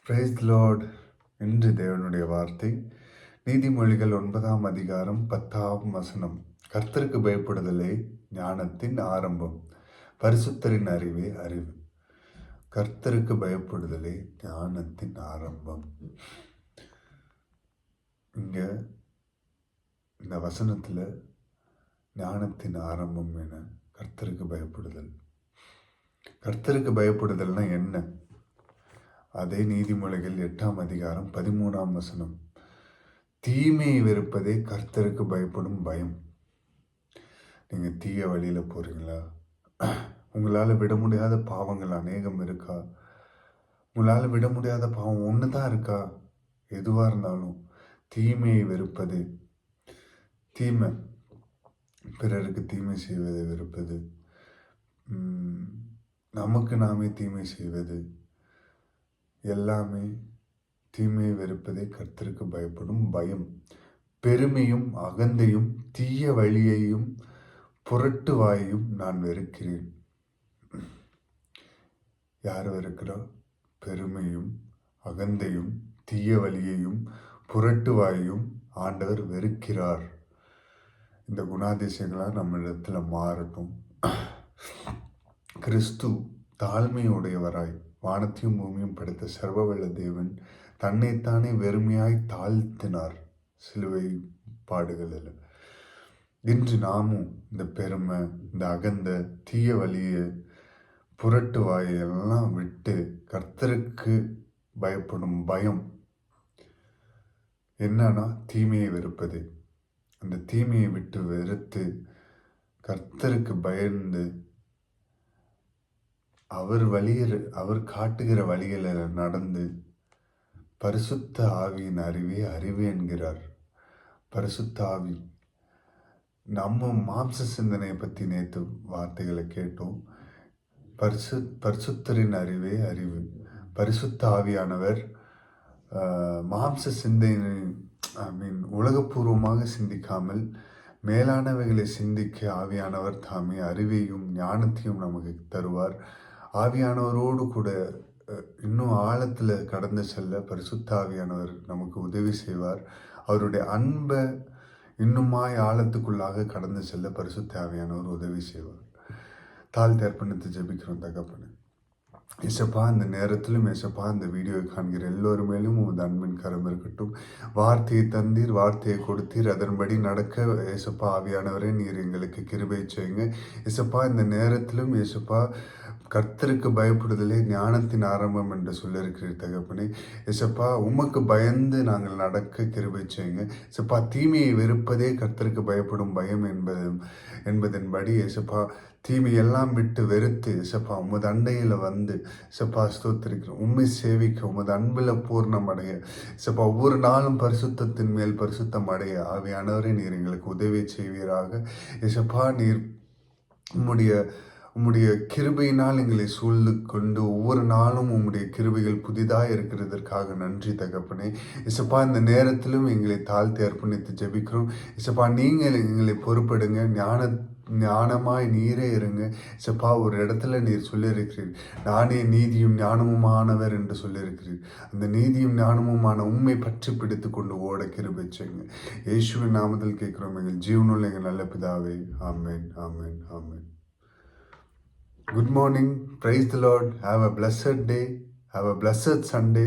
Praise the Lord. இன்று தேவனுடைய வார்த்தை நீதிமொழிகள் 9ஆம் அதிகாரம் 10ஆம் வசனம். கர்த்தருக்கு பயப்படுதலே ஞானத்தின் ஆரம்பம், பரிசுத்தரின் அறிவே அறிவு. கர்த்தருக்கு பயப்படுதலே ஞானத்தின் ஆரம்பம். இங்க இந்த வசனத்துல ஞானத்தின் ஆரம்பம் என கர்த்தருக்கு பயப்படுதல். கர்த்தருக்கு பயப்படுதல்னா என்ன? அதே நீதிமொழிகள் 8ஆம் அதிகாரம் 13ஆம் வசனம். தீமையை வெறுப்பதே கர்த்தருக்கு பயப்படும் பயம். நீங்க தீய வழியில போறீங்களா? உங்களால விட முடியாத பாவங்கள் அநேகம் இருக்கா? உங்களால விட முடியாத பாவம் ஒண்ணுதான் இருக்கா? எதுவா இருந்தாலும் தீமையை வெறுப்பது, தீமை பிறருக்கு தீமை செய்வதை வெறுப்பது, நமக்கு நாமே தீமை செய்வது, எல்லாமே தீமையை வெறுப்பதே கர்த்தருக்கு பயப்படும் பயம். பெருமையும் அகந்தையும் தீய வழியையும் புரட்டு வாயையும் நான் வெறுக்கிறேன். யார் வெறுக்கிறா? பெருமையும் அகந்தையும் தீய வழியையும் புரட்டு வாயையும் ஆண்டவர் வெறுக்கிறார். இந்த குணாதிசயங்களாக நம்ம இடத்துல மாறட்டும். கிறிஸ்து தாழ்மையுடையவராய் வானத்தையும் பூமியும் படைத்த சர்வவல்ல தேவன் தன்னைத்தானே வெறுமையாய் தாழ்த்தினார் சிலுவை பாடுகளில். இன்று நாமும் இந்த பெருமை, இந்த அகந்த தீய வழியை புரட்டு வாயெல்லாம் விட்டு கர்த்தருக்கு பயப்படும் பயம் என்னன்னா தீமையை வெறுப்பது. அந்த தீமையை விட்டு வெறுத்து கர்த்தருக்கு பயந்து அவர் காட்டுகிற வழிகளில் நடந்து பரிசுத்த ஆவியின் அறிவே அறிவு என்கிறார். பரிசுத்த ஆவி, நம்ம மாம்ச சிந்தனையை பற்றி நேற்று வார்த்தைகளை கேட்டோம். பரிசுத்தரின் அறிவே அறிவு. பரிசுத்த ஆவியானவர் மாம்ச சிந்தனை உலகப்பூர்வமாக சிந்திக்காமல் மேலானவைகளை சிந்திக்க ஆவியானவர் தாமே அறிவையும் ஞானத்தையும் நமக்கு தருவார். ஆவியானவரோடு கூட இன்னும் ஆழத்தில் கடந்து செல்ல பரிசுத்த ஆவியானவர் நமக்கு உதவி செய்வார். அவருடைய அன்பை இன்னுமாய் ஆழத்துக்குள்ளாக கடந்து செல்ல பரிசுத்த ஆவியானவர் உதவி செய்வார். தாழ்த்தி அர்ப்பணித்து ஜெபிக்கிறோம். தகப்பனே, ஏசப்பா, இந்த நேரத்திலும் ஏசப்பா, இந்த வீடியோவை காண்கிற எல்லோருமேலும் உமது அன்பின் கரம் இருக்கட்டும். வார்த்தையை தந்தீர், வார்த்தையை கொடுத்தீர், அதன்படி நடக்க ஏசப்பா ஆவியானவரே நீர் எங்களுக்கு கிருபை செய்யுங்க. ஏசப்பா, இந்த நேரத்திலும் ஏசப்பா கர்த்தருக்கு பயப்படுதலே ஞானத்தின் ஆரம்பம் என்று சொல்லியிருக்கிறீர் தகப்பனே. ஏசப்பா, உமக்கு பயந்து நாங்கள் நடக்க கிருபை செய்யுங்க. ஏசப்பா, தீமையை வெறுப்பதே கர்த்தருக்கு பயப்படும் பயம் என்பதன்படி ஏசப்பா தீமையெல்லாம் விட்டு வெறுத்து ஏசப்பா உமது அண்டையில் வந்து ஏசப்பா ஸ்தோத்திரிக்கிறோம். உண்மை சேவிக்க உமது அன்பில் பூர்ணம் அடைய ஏசப்பா ஒவ்வொரு நாளும் பரிசுத்தத்தின் மேல் பரிசுத்தம் அடைய ஆவியானவரே நீர் எங்களுக்கு உதவி செய்வீராக. ஏசப்பா, நீர் உம்முடைய கிருபையினால் எங்களை சூழ்ந்து கொண்டு ஒவ்வொரு நாளும் உம்முடைய கிருபைகள் புதிதாக இருக்கிறதற்காக நன்றி தகப்பனே. இசப்பா, இந்த நேரத்திலும் எங்களை தாழ்த்தி அர்ப்பணித்து ஜெபிக்கிறோம். இசப்பா, நீங்கள் எங்களை பொறுப்படுங்க. ஞானமாய் நீரே இருங்க. இசப்பா, ஒரு இடத்துல நீர் சொல்லியிருக்கிறீர், நானே நீதியும் ஞானமுமானவர் என்று சொல்லியிருக்கிறீர். அந்த நீதியும் ஞானமுமான உண்மை பற்றி பிடித்து கொண்டு ஓட கிருபை செய்யுங்க. இயேசுவின் நாமத்தில் கேட்கிறோம் எங்கள் ஜீவனுள்ள எங்கள் நல்ல பிதாவே. ஆமென், ஆமென், ஆமென். Good morning. Praise the Lord. Have a blessed day. Have a blessed Sunday.